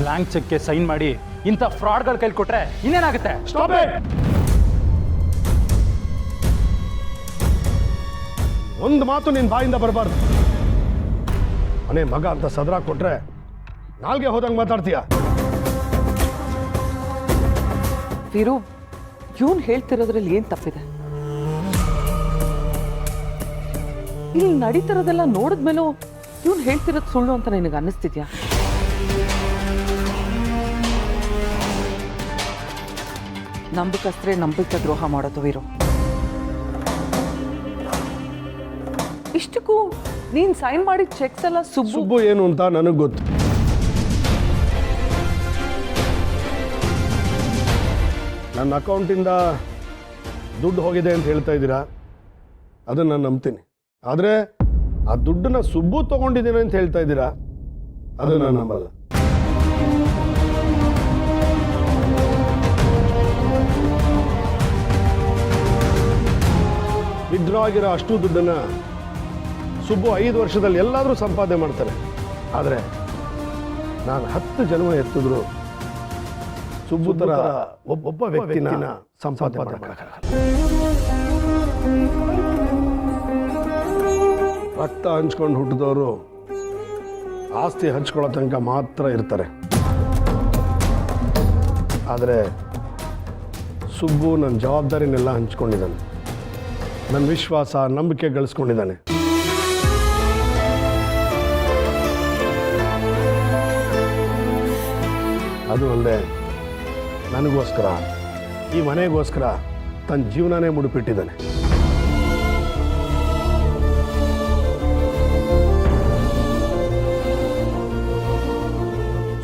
Blank ಚೆಕ್ಗೆ sign ಮಾಡಿ ಇಂಥ ಫ್ರಾಡ್ಗಳ ಕೈಲಿ ಕೊಟ್ರೆ ಇನ್ನೇನಾಗುತ್ತೆ? Stop it! ಒಂದು ಮಾತು ನಿನ್ನ ಬಾಯಿಂದ ಬರಬಾರ್ದು. ಮನೆ ಮಗ ಅಂತ ಸದರ ಕೊಟ್ರೆ ನಾಲ್ಗೆ ಹೋದಂಗೆ ಮಾತಾಡ್ತೀಯ. ವೀರು, ಇವನು ಹೇಳ್ತಿರೋದ್ರಲ್ಲಿ ಏನು ತಪ್ಪಿದೆ? ಇಲ್ಲಿ ನಡೀತಿರೋದೆಲ್ಲ ನೋಡಿದ್ಮೇಲೂ ಇವನು ಹೇಳ್ತಿರೋದು ಸುಳ್ಳು ಅಂತ ನಿನಗೆ ಅನ್ನಿಸ್ತಿದ್ಯಾ? ನಂಬಿಕಸ್ತ್ರೆ ನಂಬಿಕೆ ದ್ರೋಹ ಮಾಡೋದು ವೀರು. ಇಷ್ಟಕ್ಕೂ ನೀನು ಸೈನ್ ಮಾಡಿದ ಚೆಕ್ಸ್ ಎಲ್ಲ ಸುಬ್ಬು ಏನು ಅಂತ ನನಗೆ ಗೊತ್ತು. ನನ್ನ ಅಕೌಂಟಿಂದ ದುಡ್ಡು ಹೋಗಿದೆ ಅಂತ ಹೇಳ್ತಾ ಇದ್ದೀರಾ, ಅದನ್ನು ನಾನು ನಂಬ್ತೀನಿ. ಆದರೆ ಆ ದುಡ್ಡನ್ನ ಸುಬ್ಬು ತಗೊಂಡಿದ್ದೀನಿ ಅಂತ ಹೇಳ್ತಾ ಇದ್ದೀರಾ, ಅದನ್ನು ನಾನು ನಂಬಲ್ಲ. ವಿಡ್ರಾ ಆಗಿರೋ ಅಷ್ಟು ದುಡ್ಡನ್ನು ಸುಬ್ಬು 5 ವರ್ಷದಲ್ಲಿ ಎಲ್ಲಾದರೂ ಸಂಪಾದನೆ ಮಾಡ್ತಾರೆ. ಆದರೆ ನಾನು 10 ಜನ್ಮ ಎತ್ತಿದ್ರು ಸುಬ್ಬು ಥರ ಒಬ್ಬ ವ್ಯಕ್ತಿನ ಸಂಪಾದನೆ ಮಾಡೋಕ್ಕಾಗಲ್ಲ. ರಕ್ತ ಹಂಚ್ಕೊಂಡು ಹುಟ್ಟಿದವರು ಆಸ್ತಿ ಹಂಚ್ಕೊಳ್ಳೋ ತನಕ ಮಾತ್ರ ಇರ್ತಾರೆ. ಆದರೆ ಸುಬ್ಬು ನನ್ನ ಜವಾಬ್ದಾರಿನೆಲ್ಲ ಹಂಚ್ಕೊಂಡಿದ್ದಾನೆ, ನನ್ನ ವಿಶ್ವಾಸ ನಂಬಿಕೆ ಗಳಿಸ್ಕೊಂಡಿದ್ದಾನೆ. ಅದು ಅಲ್ಲದೆ ನನಗೋಸ್ಕರ, ಈ ಮನೆಗೋಸ್ಕರ ತನ್ನ ಜೀವನನೇ ಮುಡುಪಿಟ್ಟಿದ್ದಾನೆ.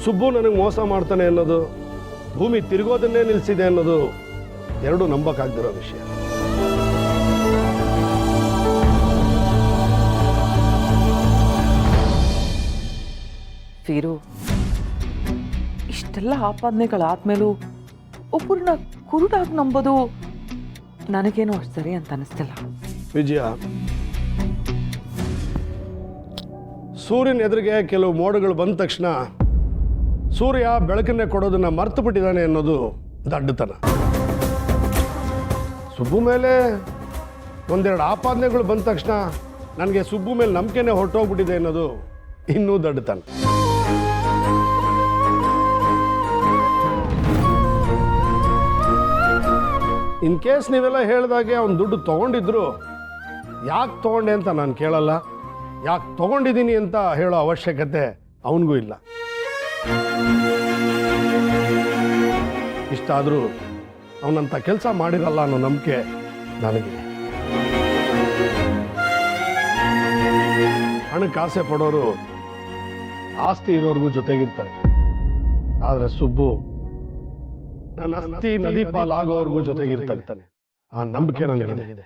ಸುಬ್ಬು ನನಗೆ ಮೋಸ ಮಾಡ್ತಾನೆ ಅನ್ನೋದು, ಭೂಮಿ ತಿರುಗೋದನ್ನೇ ನಿಲ್ಲಿಸಿದೆ ಅನ್ನೋದು ಎರಡೂ ನಂಬಕ್ಕಾಗ್ದಿರೋ ವಿಷಯ. ವೀರು, ಇಷ್ಟೆಲ್ಲ ಆಪಾದನೆಗಳಾದ್ಮೇಲೂ ಒಬ್ಬರನ್ನ ಕುರುಡಾಗಿ ನಂಬೋದು ನನಗೇನೋ ಅಷ್ಟು ಸರಿ ಅಂತ ಅನಿಸ್ತಿಲ್ಲ. ವಿಜಯ, ಸೂರ್ಯನ ಎದುರಿಗೆ ಕೆಲವು ಮೋಡಗಳು ಬಂದ ತಕ್ಷಣ ಸೂರ್ಯ ಬೆಳಕನ್ನೇ ಕೊಡೋದನ್ನ ಮರ್ತು ಬಿಟ್ಟಿದ್ದಾನೆ ಅನ್ನೋದು ದಡ್ಡತನ. ಸುಬ್ಬು ಮೇಲೆ ಒಂದೆರಡು ಆಪಾದನೆಗಳು ಬಂದ ತಕ್ಷಣ ನನಗೆ ಸುಬ್ಬು ಮೇಲೆ ನಂಬಿಕೆನೇ ಹೊರಟೋಗ್ಬಿಟ್ಟಿದೆ ಅನ್ನೋದು ಇನ್ನೂ ದಡ್ಡತನ. ಇನ್ ಕೇಸ್ ನೀವೆಲ್ಲ ಹೇಳಿದಾಗೆ ಅವ್ನು ದುಡ್ಡು ತೊಗೊಂಡಿದ್ರು ಯಾಕೆ ತೊಗೊಂಡೆ ಅಂತ ನಾನು ಕೇಳಲ್ಲ, ಯಾಕೆ ತೊಗೊಂಡಿದ್ದೀನಿ ಅಂತ ಹೇಳೋ ಅವಶ್ಯಕತೆ ಅವನಿಗೂ ಇಲ್ಲ. ಇಷ್ಟಾದರೂ ಅವನಂಥ ಕೆಲಸ ಮಾಡಿರಲ್ಲ ಅನ್ನೋ ನಂಬಿಕೆ ನನಗಿದೆ. ಹಣಕ್ಕೆ ಆಸೆ ಪಡೋರು ಆಸ್ತಿ ಇರೋರ್ಗೂ ಜೊತೆಗಿರ್ತಾರೆ, ಆದರೆ ಸುಬ್ಬು ನನ್ನ ಅಸ್ತಿ ನದಿ ಪಾಲಾಗೋರ್ಗೂ ಜೊತೆಗಿರ್ತಾನೆ. ಆ ನಂಬಿಕೆ ನನಗಿದೆ.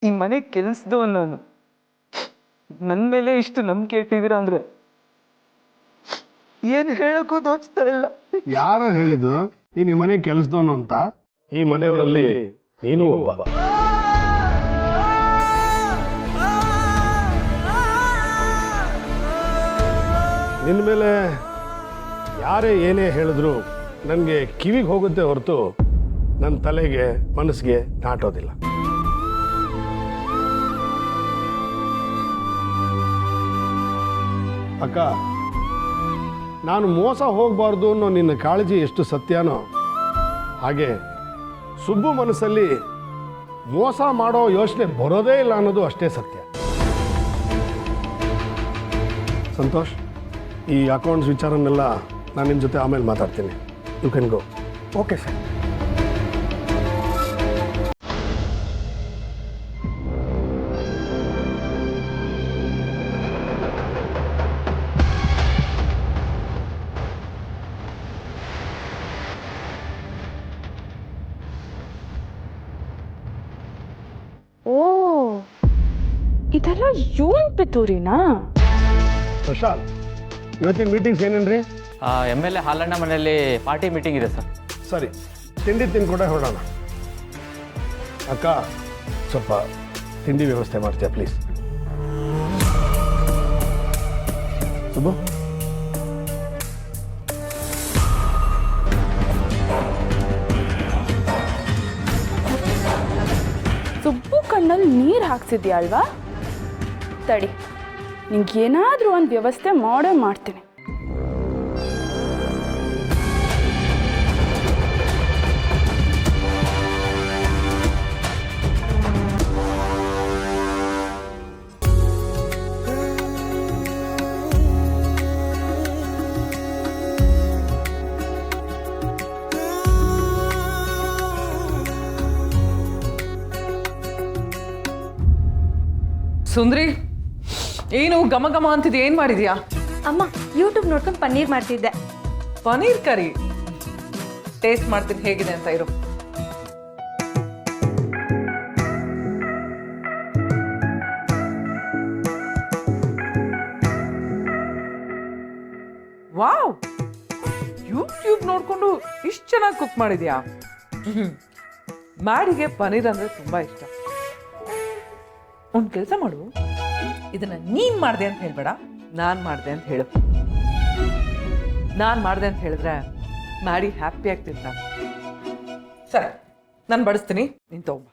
ಈ ಮನೆ ಕೆಲಸದವನು ನಾನು, ನನ್ನ ಮೇಲೆ ಇಷ್ಟು ನಂಬಿಕೆ ಇಟ್ಟಿದ್ದೀರಾ ಅಂದ್ರೆ ಏನು ಹೇಳಕ್ಕೂ ತೋಚ್ತಾ ಇಲ್ಲ. ಯಾರು ಹೇಳಿದ್ದು ನೀನು ಈ ಮನೆ ಕೆಲಸದವನು ಅಂತ? ಈ ಮನೆಯವರಲ್ಲಿ ನೀನು ಒಬ್ಬ. ನಿನ್ನ ಮೇಲೆ ಯಾರೇ ಏನೇ ಹೇಳಿದ್ರು ನನಗೆ ಕಿವಿಗೆ ಹೋಗುತ್ತೆ ಹೊರತು ನನ್ನ ತಲೆಗೆ ಮನಸ್ಸಿಗೆ ನಾಟೋದಿಲ್ಲ. ಅಕ್ಕ, ನಾನು ಮೋಸ ಹೋಗಬಾರ್ದು ಅನ್ನೋ ನಿನ್ನ ಕಾಳಜಿ ಎಷ್ಟು ಸತ್ಯನೋ ಹಾಗೆ ಸುಬ್ಬು ಮನಸ್ಸಲ್ಲಿ ಮೋಸ ಮಾಡೋ ಯೋಚನೆ ಬರೋದೇ ಇಲ್ಲ ಅನ್ನೋದು ಅಷ್ಟೇ ಸತ್ಯ. ಸಂತೋಷ್, ಈ ಅಕೌಂಟ್ಸ್ ವಿಚಾರನ್ನೆಲ್ಲ ನಾನು ನಿಮ್ಮ ಜೊತೆ ಆಮೇಲೆ ಮಾತಾಡ್ತೀನಿ. You can go. Okay sir. ಇದೆಲ್ಲ ಇವನ್ ಪಿತೂರಿನಾ? ಪ್ರಶಾಂತ್, ಇವತ್ತಿನ ಮೀಟಿಂಗ್ಸ್ ಏನೇನ್ರಿ? ಎಮ್ ಎಲ್ ಎ ಹಾಲಣ್ಣ ಮನೆಯಲ್ಲಿ ಪಾರ್ಟಿ ಮೀಟಿಂಗ್ ಇದೆ ಸರ್. ಸರಿ, ತಿಂಡಿ ತಿನ್ಕೊಂಡೆ ಹೊರಡೋಣ. ಅಕ್ಕ, ಸ್ವಲ್ಪ ತಿಂಡಿ ವ್ಯವಸ್ಥೆ ಮಾಡ್ತೀಯಾ ಪ್ಲೀಸ್? ಸುಬ್ಬು, ಸುಬ್ಬು ಕಣ್ಣಲ್ಲಿ ನೀರು ಹಾಕ್ಸಿದ್ಯಾ ಅಲ್ವಾ? ತಡಿ, ನಿಂಗೇನಾದ್ರೂ ಒಂದು ವ್ಯವಸ್ಥೆ ಮಾಡೇ ಮಾಡ್ತೀನಿ. ಸುಂದ್ರಿ, ಏನು ಘಮ ಘಮ ಅಂತಿದ್, ಏನ್ ಮಾಡಿದ್ಯಾ? ಅಮ್ಮ, ಯೂಟ್ಯೂಬ್ ನೋಡ್ಕೊಂಡು ಪನ್ನೀರ್ ಮಾಡ್ತಿದ್ದೆ. ಪನೀರ್ ಕರಿ ಟೇಸ್ಟ್ ಮಾಡ್ತೀನಿ ಹೇಗಿದೆ ಅಂತ. ಇರು. ವಾವ್, ಯೂಟ್ಯೂಬ್ ನೋಡ್ಕೊಂಡು ಇಷ್ಟು ಚೆನ್ನಾಗಿ ಕುಕ್ ಮಾಡಿದ್ಯಾ? ಮ್ಯಾಡಿಗೆ ಪನೀರ್ ಅಂದ್ರೆ ತುಂಬಾ ಇಷ್ಟ. ಒಂದ್ ಕೆಲಸ ಮಾಡು, ಇದನ್ನ ನೀನ್ ಮಾಡ್ದೆ ಅಂತ ಹೇಳ್ಬೇಡ, ನಾನ್ ಮಾಡ್ದೆ ಅಂತ ಹೇಳು. ನಾನ್ ಮಾಡ್ದೆ ಅಂತ ಹೇಳಿದ್ರೆ ಮ್ಯಾಡಿ ಹ್ಯಾಪಿ ಆಗ್ತಿರ್ತಾನೆ. ಸರಿ, ನಾನು ಬಡಿಸ್ತೀನಿ, ನೀನ್ ತಗೊಂಬ.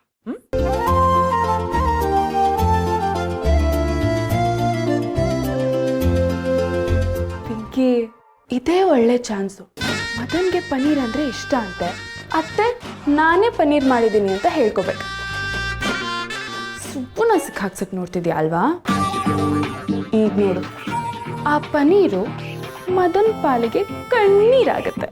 ಪಿಂಕಿ, ಇದೇ ಒಳ್ಳೆ ಚಾನ್ಸು. ಮದನ್ಗೆ ಪನ್ನೀರ್ ಅಂದ್ರೆ ಇಷ್ಟ ಅಂತೆ. ಅತ್ತೆ ನಾನೇ ಪನ್ನೀರ್ ಮಾಡಿದ್ದೀನಿ ಅಂತ ಹೇಳ್ಕೊಬೇಕು. ಸುಬ್ಬುನ ಸಿಕ್ಕಾಕ್ಸಕ್ ನೋಡ್ತಿದ್ಯಾ ಅಲ್ವಾ? ಈಗ ನೋಡು, ಆ ಪನ್ನೀರು ಮದನ್ ಪಾಲಿಗೆ ಕಣ್ಣೀರಾಗತ್ತೆ.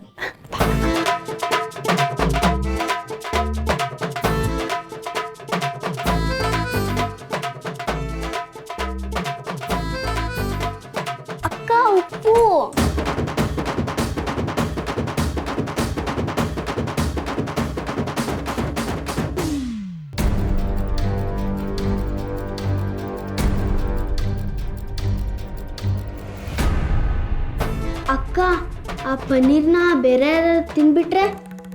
ಅಕ್ಕ, ಉಪ್ಪು. ಅಕ್ಕ, ಆ ಪನ್ನೀರ್ನ ಬೇರೆ ಯಾರು ತಿನ್ಬಿಟ್ರೆ?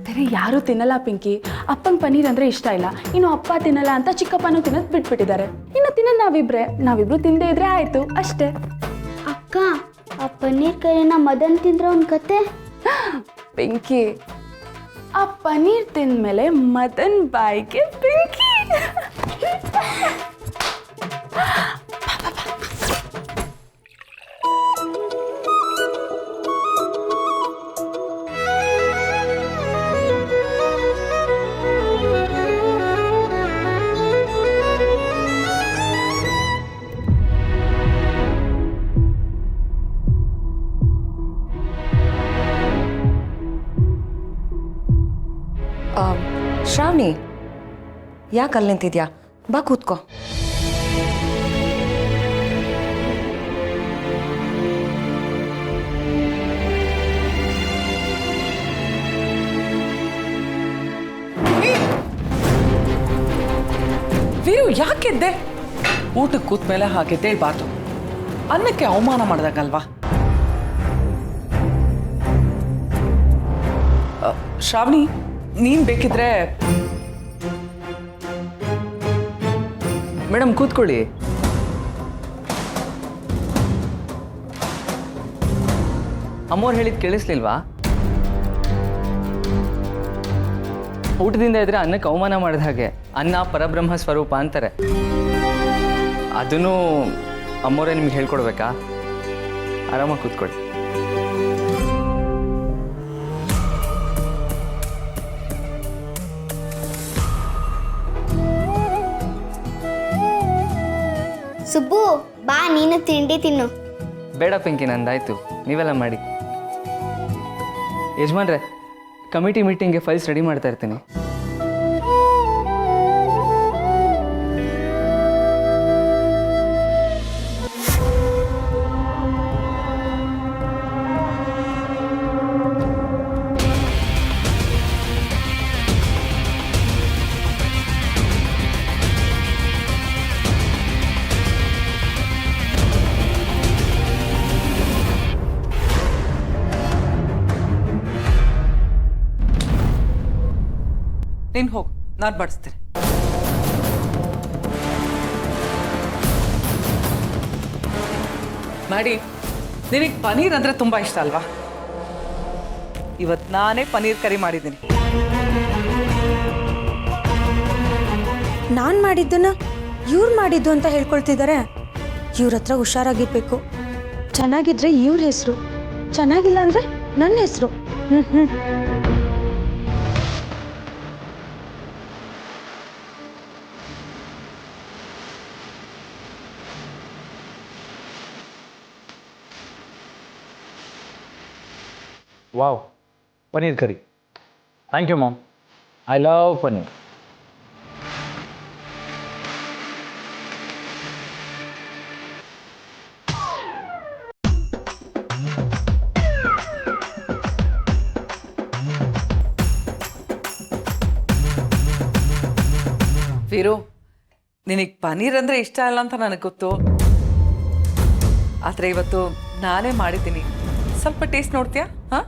ಬೇರೆ ಯಾರೂ ತಿನ್ನಲ್ಲ ಪಿಂಕಿ. ಅಪ್ಪಂಗೆ ಪನ್ನೀರ್ ಅಂದ್ರೆ ಇಷ್ಟ ಇಲ್ಲ, ಇನ್ನು ಅಪ್ಪ ತಿನ್ನಲ್ಲ ಅಂತ ಚಿಕ್ಕಪ್ಪನೂ ತಿನ್ನೋದು ಬಿಟ್ಬಿಟ್ಟಿದ್ದಾರೆ. ಇನ್ನು ತಿನ್ನೋದು ನಾವಿಬ್ರು ತಿಂದೇ ಇದ್ರೆ ಆಯ್ತು ಅಷ್ಟೇ. ಅಕ್ಕ, ಆ ಪನ್ನೀರ್ ಕರಿನ ಮದನ್ ತಿಂದ್ರೆ ಒಂದು ಕತೆ. ಪಿಂಕಿ, ಆ ಪನ್ನೀರ್ ತಿಂದ್ಮೇಲೆ ಮದನ್ ಬಾಯಿಗೆ ಪಿಂಕಿ. ಶ್ರಾವಣಿ, ಯಾಕೆ ಅಲ್ಲಿ ನಿಂತಿದ್ಯಾ? ಬಾ ಕೂತ್ಕೋ. ವೀರು, ಯಾಕೆದ್ದೆ? ಊಟಕ್ಕೆ ಕೂತ್ಮೇಲೆ ಹಾಗೆದ್ದೇಳ್ಬಾರ್ದು. ಅನ್ನಕ್ಕೆ ಅವಮಾನ ಮಾಡ್ದಾಗಲ್ವಾ? ಶ್ರಾವಣಿ, ನೀನ್ ಬೇಕಿದ್ರೆ ಮೇಡಮ್ ಕೂತ್ಕೊಳ್ಳಿ. ಅಮ್ಮೋರು ಹೇಳಿದ್ ಕೇಳಿಸ್ಲಿಲ್ವಾ? ಊಟದಿಂದ ಇದ್ರೆ ಅನ್ನಕ್ಕೆ ಅವಮಾನ ಮಾಡಿದ ಹಾಗೆ. ಅನ್ನ ಪರಬ್ರಹ್ಮ ಸ್ವರೂಪ ಅಂತಾರೆ. ಅದನ್ನು ಅಮ್ಮೋರೇ ನಿಮ್ಗೆ ಹೇಳ್ಕೊಡ್ಬೇಕಾ? ಆರಾಮಾಗಿ ಕೂತ್ಕೊಳ್ಳಿ. ಸುಬ್ಬು, ಬಾ ನೀನು ತಿಂಡಿ ತಿನ್ನು. ಬೇಡ ಪಿಂಕಿ, ನಂದಾಯ್ತು, ನೀವೆಲ್ಲ ಮಾಡಿ. ಯಜಮಾನ್ರೆ, ಕಮಿಟಿ ಮೀಟಿಂಗ್ಗೆ ಫೈಲ್ಸ್ ರೆಡಿ ಮಾಡ್ತಾ ಇರ್ತೀನಿ. ನೀನು ಹೋಗು, ನಾನು ಬಡಿಸ್ತೀನಿ. ಮಾಡಿ, ನಿನಗೆ ಪನೀರ್ ಅಂದರೆ ತುಂಬ ಇಷ್ಟ ಅಲ್ವಾ? ಇವತ್ತು ನಾನೇ ಪನೀರ್ ಕರಿ ಮಾಡಿದ್ದೀನಿ. ನಾನು ಮಾಡಿದ್ದನ್ನ ಇವ್ರು ಮಾಡಿದ್ದು ಅಂತ ಹೇಳ್ಕೊಳ್ತಿದ್ದಾರೆ. ಇವ್ರ ಹತ್ರ ಹುಷಾರಾಗಿರ್ಬೇಕು. ಚೆನ್ನಾಗಿದ್ರೆ ಇವ್ರ ಹೆಸರು, ಚೆನ್ನಾಗಿಲ್ಲ ಅಂದ್ರೆ ನನ್ನ ಹೆಸರು. Wow, paneer curry. Thank you mom. I love paneer. Veeru, ನಿನಗೆ ಪನೀರ್ ಅಂದರೆ ಇಷ್ಟ ಇಲ್ಲ ಅಂತ ನನಗೆ ಗೊತ್ತು. ಆದರೆ ಇವತ್ತು ನಾನೇ ಮಾಡಿದ್ದೀನಿ. ಸ್ವಲ್ಪ ಟೇಸ್ಟ್ ನೋಡ್ತೀಯಾ? ಹಾಂ,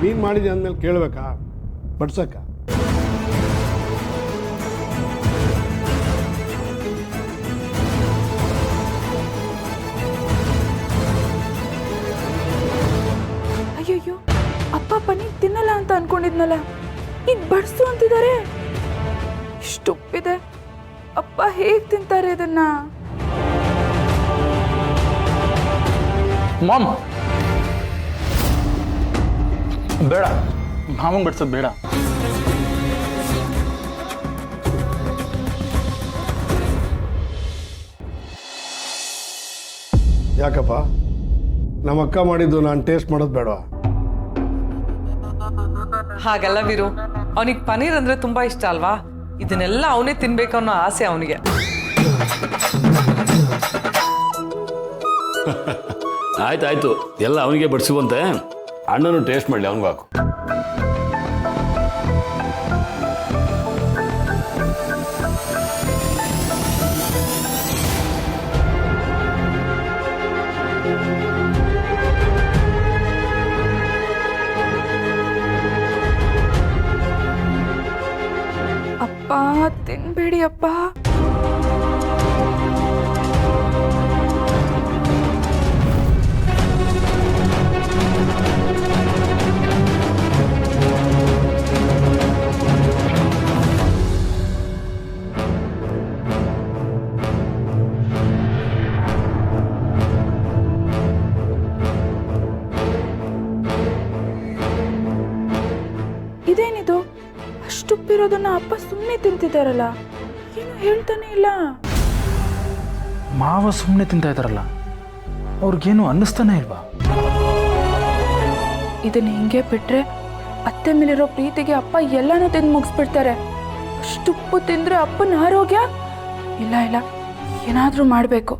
ನೀನು ಮಾಡಿದೆ ಅಂದಮೇಲೆ ಕೇಳಬೇಕಾ? ಬಡ್ಸಕ್ಕ? ಅಯ್ಯಯ್ಯೋ, ಅಪ್ಪ ಪನೀರ್ ತಿನ್ನಲ್ಲ ಅಂತ ಅನ್ಕೊಂಡಿದ್ನಲ್ಲ, ಈಗ ಬಡಿಸು ಅಂತಿದ್ದಾರೆ. ಇಷ್ಟು ಉಪ್ಪಿದೆ, ಅಪ್ಪ ಹೇಗೆ ತಿಂತಾರೆ ಇದನ್ನ? ಮಾಮ್, ಬೇಡ, ಮಾಮಂಗೆ ಬಡ್ಸೋದು ಬೇಡ. ಯಾಕಪ್ಪ, ನಮ್ಮ ಅಕ್ಕ ಮಾಡಿದ್ದು ನಾನು ಟೇಸ್ಟ್ ಮಾಡೋದು ಬೇಡವಾ? ಹಾಗಲ್ಲ ವೀರು, ಅವನಿಗೆ ಪನೀರ್ ಅಂದರೆ ತುಂಬ ಇಷ್ಟ ಅಲ್ವಾ? ಇದನ್ನೆಲ್ಲ ಅವನೇ ತಿನ್ಬೇಕು ಅನ್ನೋ ಆಸೆ ಅವನಿಗೆ. ಆಯ್ತಾಯ್ತು, ಎಲ್ಲ ಅವನಿಗೆ ಬಡಿಸುವಂತೆ. ಅಣ್ಣನು ಟೇಸ್ಟ್ ಮಾಡಲಿ, ಅವನಿಗೂ ಹಾಕು. ಅಪ್ಪ ತಿನ್ಬೇಡಿ ಅಪ್ಪ. ಇದೇನಿದು, ಅಷ್ಟುಪ್ಪಿರೋದನ್ನ ಅಪ್ಪ ಸುಮ್ಮನೆ ತಿಂತಿದ್ದಾರಲ್ಲ, ಏನು ಹೇಳ್ತಾನೆ ಇಲ್ಲ. ಮಾವ ಸುಮ್ಮನೆ ತಿಂತಾ ಇದ್ದಾರಲ್ಲ, ಅವ್ರಿಗೇನು ಅನ್ನಿಸ್ತಾನೆ ಇಲ್ವಾ? ಇದನ್ನ ಹಿಂಗೆ ಬಿಟ್ರೆ ಅತ್ತೆ ಮೇಲಿರೋ ಪ್ರೀತಿಗೆ ಅಪ್ಪ ಎಲ್ಲಾನು ತಿಂದು ಮುಗಿಸ್ಬಿಡ್ತಾರೆ. ಅಷ್ಟುಪ್ಪು ತಿಂದ್ರೆ ಅಪ್ಪನ ಆರೋಗ್ಯ ಇಲ್ಲ ಇಲ್ಲ, ಏನಾದರೂ ಮಾಡಬೇಕು.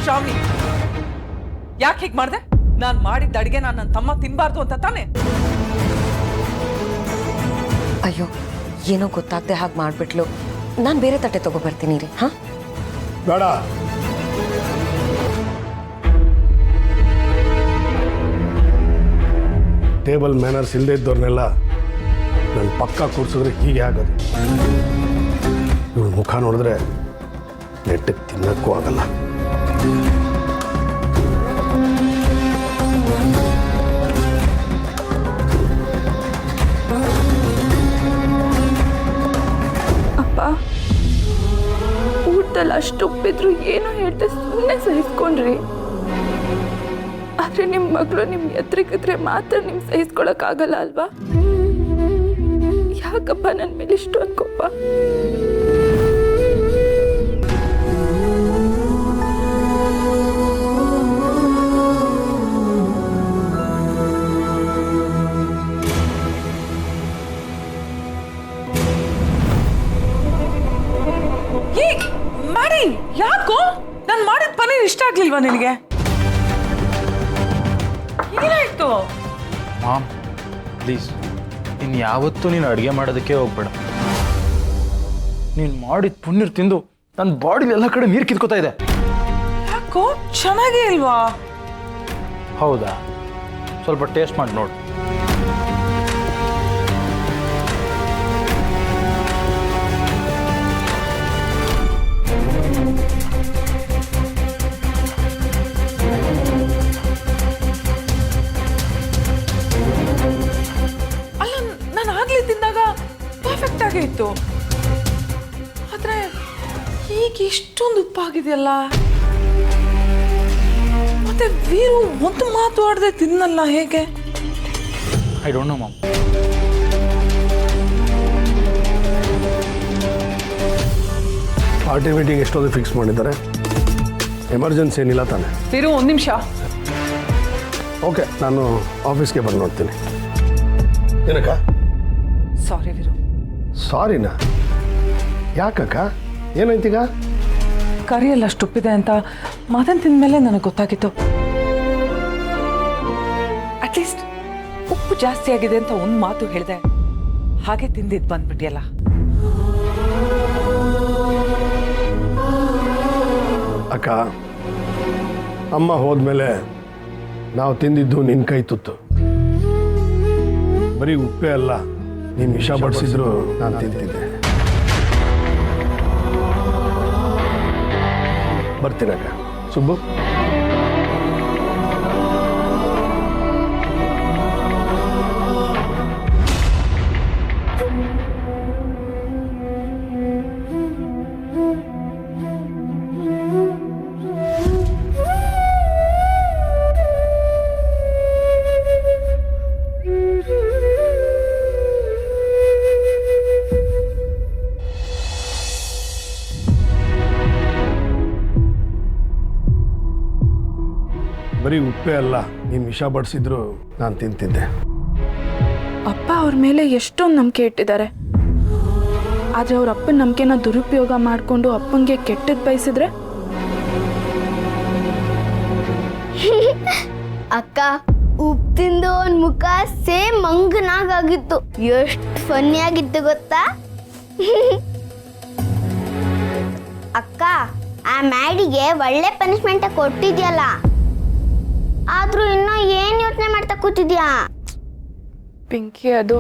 ಶ್ರಾವಣಿ, ಯಾಕೆ ಹೀಗೆ ಮಾಡಿದೆ? ನಾನು ಮಾಡಿದ್ದ ಅಡುಗೆ ನನ್ನ ತಮ್ಮ ತಿನ್ನಬಾರ್ದು ಅಂತ ತಾನೆ? ಅಯ್ಯೋ, ಏನೋ ಗೊತ್ತಾಗದೆ ಹಾಗೆ ಮಾಡಿಬಿಟ್ಲು. ನಾನು ಬೇರೆ ತಟ್ಟೆ ತಗೊಬರ್ತೀನಿ ರೀ. ಹಾಂ, ಬೇಡ. ಟೇಬಲ್ ಮ್ಯಾನರ್ಸ್ ಇಲ್ಲದೆ ಇದ್ದವ್ರನ್ನೆಲ್ಲ ನನ್ನ ಪಕ್ಕ ಕೂರಿಸಿದ್ರೆ ಹೀಗೆ ಆಗೋದು. ಇವಳ ಮುಖ ನೋಡಿದ್ರೆ ನೆಟ್ಟಗೆ ತಿನ್ನಕ್ಕೂ ಆಗಲ್ಲ. ಅಪ್ಪ, ಊಟದಲ್ಲಿ ಅಷ್ಟು ಉಪ್ಪಿದ್ರು ಏನು ಹೇಳ್ದೆ ಸುಮ್ಮನೆ ಸಹಿಸ್ಕೊಂಡ್ರಿ. ಆದರೆ ನಿಮ್ಮ ಮಗಳು ನಿಮ್ಮ ಎತ್ತರಿಕಿದ್ರೆ ಮಾತ್ರ ನಿಮ್ಗೆ ಸಹಿಸ್ಕೊಳಕ್ಕಾಗಲ್ಲ ಅಲ್ವಾ? ಯಾಕಪ್ಪ ನನ್ನ ಮೇಲೆ ಇಷ್ಟೊಂದು ಕೋಪ? ಆಗ್ಲಿಲ್ವಾ ನಿನಗೆ? ಏನಾಯ್ತು? ಮಾಮ್ ಪ್ಲೀಸ್ ಇನ್ನು ಯಾವತ್ತೂ ನೀನು ಅಡುಗೆ ಮಾಡೋದಕ್ಕೆ ಹೋಗ್ಬೇಡ. ನೀನು ಮಾಡಿದ ಪುಣ್ಯರ್ ತಿಂದು ನನ್ನ ಬಾಡಿಲಿ ಎಲ್ಲ ಕಡೆ ನೀರು ಕಿತ್ಕೋತಾ ಇದೆ. ಯಾಕೋ ಚೆನ್ನಾಗೇ ಇಲ್ವಾ? ಹೌದಾ? ಸ್ವಲ್ಪ ಟೇಸ್ಟ್ ಮಾಡಿ ನೋಡು. ಅಲ್ಲ, ನಾನು ಆಗ್ಲೇ ತಿಂದಾಗ ಪರ್ಫೆಕ್ಟ್ ಆಗೇ ಇತ್ತು. ಆದ್ರೆ ಈಗ ಇಷ್ಟೊಂದು ಉಪ್ಪಾಗಿದೆಯಲ್ಲ. ಮತ್ತೆ ವೀರು ಒಂದು ಮಾತು ಆಡದೆ ತಿನ್ನಲ್ಲ, ಹೇಗೆ? I don't know mom. Party meeting ಎಷ್ಟೊಂದು ಫಿಕ್ಸ್ ಮಾಡಿದ್ದಾರೆ. ಎಮರ್ಜೆನ್ಸಿ ಏನಿಲ್ಲ ತಾನೆ? ವೀರು, ಒಂದು ನಿಮಿಷ. ಓಕೆ, ನಾನು ಆಫೀಸ್ಗೆ ಬಂದು ನೋಡ್ತೀನಿ. ಏನಕ್ಕ? ಸಾರಿ ವೀರು. ಸಾರಿನಾ? ಯಾಕಕ್ಕ? ಏನಾಯ್ತೀಗ? ಕರಿಯಲ್ಲ ಅಷ್ಟು ಉಪ್ಪಿದೆ ಅಂತ ಮದನ್ ತಿಂದ್ಮೇಲೆ ನನಗೆ ಗೊತ್ತಾಗಿತ್ತು. ಅಟ್ಲೀಸ್ಟ್ ಉಪ್ಪು ಜಾಸ್ತಿ ಆಗಿದೆ ಅಂತ ಒಂದು ಮಾತು ಹೇಳಿದೆ, ಹಾಗೆ ತಿಂದಿದ್ದು ಬಂದ್ಬಿಟ್ಟಿಯಲ್ಲ. ಅಕ್ಕ, ಅಮ್ಮ ಹೋದ್ಮೇಲೆ ನಾವು ತಿಂದಿದ್ದು ನಿನ್ನ ಕೈ ತುತ್ತು. ಬರೀ ಉಪ್ಪೇ ಅಲ್ಲ, ನೀನು ವಿಷ ಬಡಿಸಿದ್ರು ನಾನು ತಿಂತಿದ್ದೆ. ಬರ್ತೀನಕ್ಕ. ಸುಬ್ಬು, ಬರೀ ಉಪ್ಪೇ ಅಲ್ಲ, ನೀನು ವಿಷ ಬಡಿಸಿದ್ರು ನಾನು ತಿಂತಿದ್ದೆ. ಅಪ್ಪ ಅವ್ರ ಮೇಲೆ ಎಷ್ಟೊಂದು ನಂಬಿಕೆ ಇಟ್ಟಿದ್ದಾರೆ. ಆದರೆ ಅವ್ರ ಅಪ್ಪನ ನಂಬಿಕೆನ ದುರುಪಯೋಗ ಮಾಡಿಕೊಂಡು ಅಪ್ಪನಿಗೆ ಕೆಟ್ಟದ್ದು ಬಯಸಿದ್ರೆ? ಅಕ್ಕ, ಉಪ್ಪು ತಿಂದು ಅವನ ಮುಖ ಸೇಮ್ ಮಂಗನಾಗಿತ್ತು. ಎಷ್ಟು ಫನ್ನಿ ಆಗಿತ್ತು ಗೊತ್ತಾ? ಅಕ್ಕ, ಆ ಮ್ಯಾಡಿಗೆ ಒಳ್ಳೆ ಪನಿಷ್ಮೆಂಟ್ ಕೊಟ್ಟಿದ್ಯಲ್ಲ, ಆದ್ರೂ ಇನ್ನೂ ಏನ್ ಯೋಚನೆ ಮಾಡ್ತಾ ಕೂತಿದ್ಯಾ? ಪಿಂಕಿ, ಅದು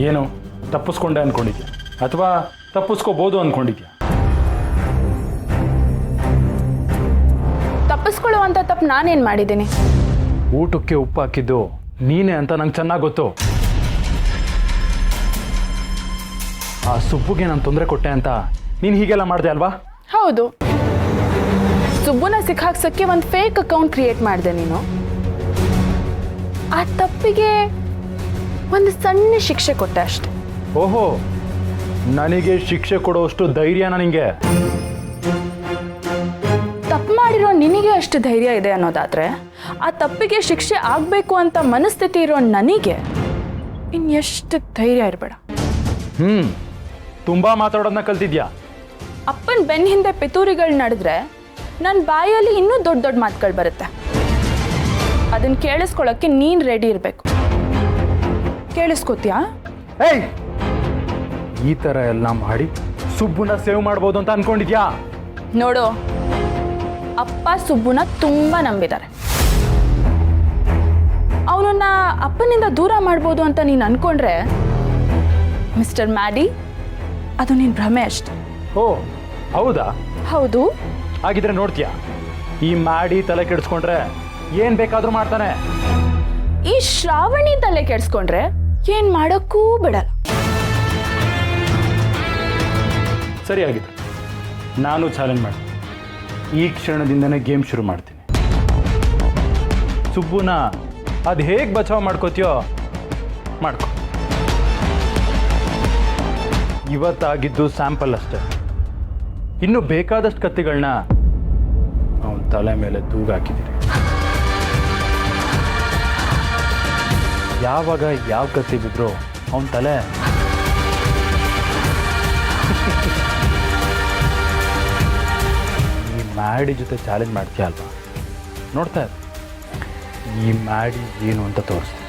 ಏನು ತಪ್ಪಿಸ್ಕೊಂಡೆ ಅಂದ್ಕೊಂಡಿದ್ಯಾ ಅಥವಾ ತಪ್ಪಿಸ್ಕೋಬೋದು ಅಂದ್ಕೊಂಡಿದ್ಯಾ? ತಪ್ಪಿಸ್ಕೊಳ್ಳುವಂಥ ತಪ್ಪು ನಾನೇನು ಮಾಡಿದ್ದೀನಿ? ಊಟಕ್ಕೆ ಉಪ್ಪು ಹಾಕಿದ್ದು ನೀನೇ ಅಂತ ನಂಗೆ ಚೆನ್ನಾಗಿ ಗೊತ್ತು. ಆ ಸುಬ್ಬುಗೆ ನಾನು ತೊಂದರೆ ಕೊಟ್ಟೆ ಅಂತ ನೀನು ಹೀಗೆಲ್ಲ ಮಾಡಿದೆ ಅಲ್ವಾ? ಹೌದು, ಸುಬ್ಬುನ ಸಿಕ್ಕಾಕ್ಸಕ್ಕೆ ಒಂದು ಫೇಕ್ ಅಕೌಂಟ್ ಕ್ರಿಯೇಟ್ ಮಾಡಿದೆ ನೀನು. ಆ ತಪ್ಪಿಗೆ ಒಂದು ಸಣ್ಣ ಶಿಕ್ಷೆ ಕೊಟ್ಟೆ ಅಷ್ಟೆ. ಓಹೋ, ನನಗೆ ಶಿಕ್ಷೆ ಕೊಡೋಷ್ಟು ಧೈರ್ಯನ ನಿಂಗೆ? ತಪ್ಪು ಮಾಡಿರೋ ನಿನಗೆ ಅಷ್ಟು ಧೈರ್ಯ ಇದೆ ಅನ್ನೋದಾದ್ರೆ, ಆ ತಪ್ಪಿಗೆ ಶಿಕ್ಷೆ ಆಗಬೇಕು ಅಂತ ಮನಸ್ಥಿತಿ ಇರೋ ನನಗೆ ಇನ್ನೆಷ್ಟು ಧೈರ್ಯ ಇರಬೇಡ. ತುಂಬಾ ಮಾತಾಡೋದನ್ನ ಕಲ್ತಿದ್ಯಾ? ಅಪ್ಪನ ಬೆನ್ನ ಹಿಂದೆ ಪಿತೂರಿಗಳು ನಡೆದ್ರೆ ನನ್ನ ಬಾಯಲ್ಲಿ ಇನ್ನೂ ದೊಡ್ಡ ದೊಡ್ಡ ಮಾತುಗಳು ಬರುತ್ತೆ. ಅದನ್ನ ಕೇಳಿಸ್ಕೊಳ್ಳೋಕ್ಕೆ ನೀನು ರೆಡಿ ಇರಬೇಕು. ಕೇಳಿಸ್ಕೋತೀಯಾ? ಏಯ್, ಈ ಥರ ಎಲ್ಲ ಮಾಡಿ ಸುಬ್ಬುನ ಸೇವ್ ಮಾಡ್ಬೋದು ಅಂತ ಅನ್ಕೊಂಡಿದ್ಯಾ? ನೋಡು, ಅಪ್ಪ ಸುಬ್ಬುನ ತುಂಬ ನಂಬಿದ್ದಾರೆ. ಅವನನ್ನ ಅಪ್ಪನಿಂದ ದೂರ ಮಾಡ್ಬೋದು ಅಂತ ನೀನು ಅನ್ಕೊಂಡ್ರೆ ಮಿಸ್ಟರ್ ಮ್ಯಾಡಿ, ಅದು ನಿನ್ನ ಭ್ರಮೆ ಅಷ್ಟೆ. ಓ ಹೌದಾ? ಹೌದು. ಹಾಗಿದ್ರೆ ನೋಡ್ತೀಯಾ, ಈ ಮಾಡಿ ತಲೆ ಕೆಡಿಸ್ಕೊಂಡ್ರೆ ಏನ್ ಬೇಕಾದ್ರೂ ಮಾಡ್ತಾನೆ. ಈ ಶ್ರಾವಣಿ ತಲೆ ಕೆಡಿಸ್ಕೊಂಡ್ರೆ ಏನ್ ಮಾಡೋಕ್ಕೂ ಬಿಡಲ್ಲ. ಸರಿಯಾಗಿದೆ, ನಾನು ಚಾಲೆಂಜ್ ಮಾಡ್ತೀನಿ. ಈ ಕ್ಷಣದಿಂದನೇ ಗೇಮ್ ಶುರು ಮಾಡ್ತೀನಿ. ಸುಬ್ಬುನ ಅದು ಹೇಗೆ ಬಚಾವ್ ಮಾಡ್ಕೋತೀಯೋ ಮಾಡ್ಕೊ. ಇವತ್ತಾಗಿದ್ದು ಸ್ಯಾಂಪಲ್ ಅಷ್ಟೇ. ಇನ್ನು ಬೇಕಾದಷ್ಟು ಕತ್ತಿಗಳನ್ನ ಅವನ ತಲೆ ಮೇಲೆ ತೂಗಾಕಿದ್ದೀರಿ. ಯಾವಾಗ ಯಾವ ಕತ್ತಿ ಬಿದ್ದರೂ ಅವನ ತಲೆ ಈ ಮ್ಯಾಡಿ ಜೊತೆ ಚಾಲೆಂಜ್ ಮಾಡ್ತೀಯ ಅಲ್ವಾ, ನೋಡ್ತಾ ಇರು ಈ ಮ್ಯಾಡಿ ಏನು ಅಂತ ತೋರಿಸ್ತೀನಿ.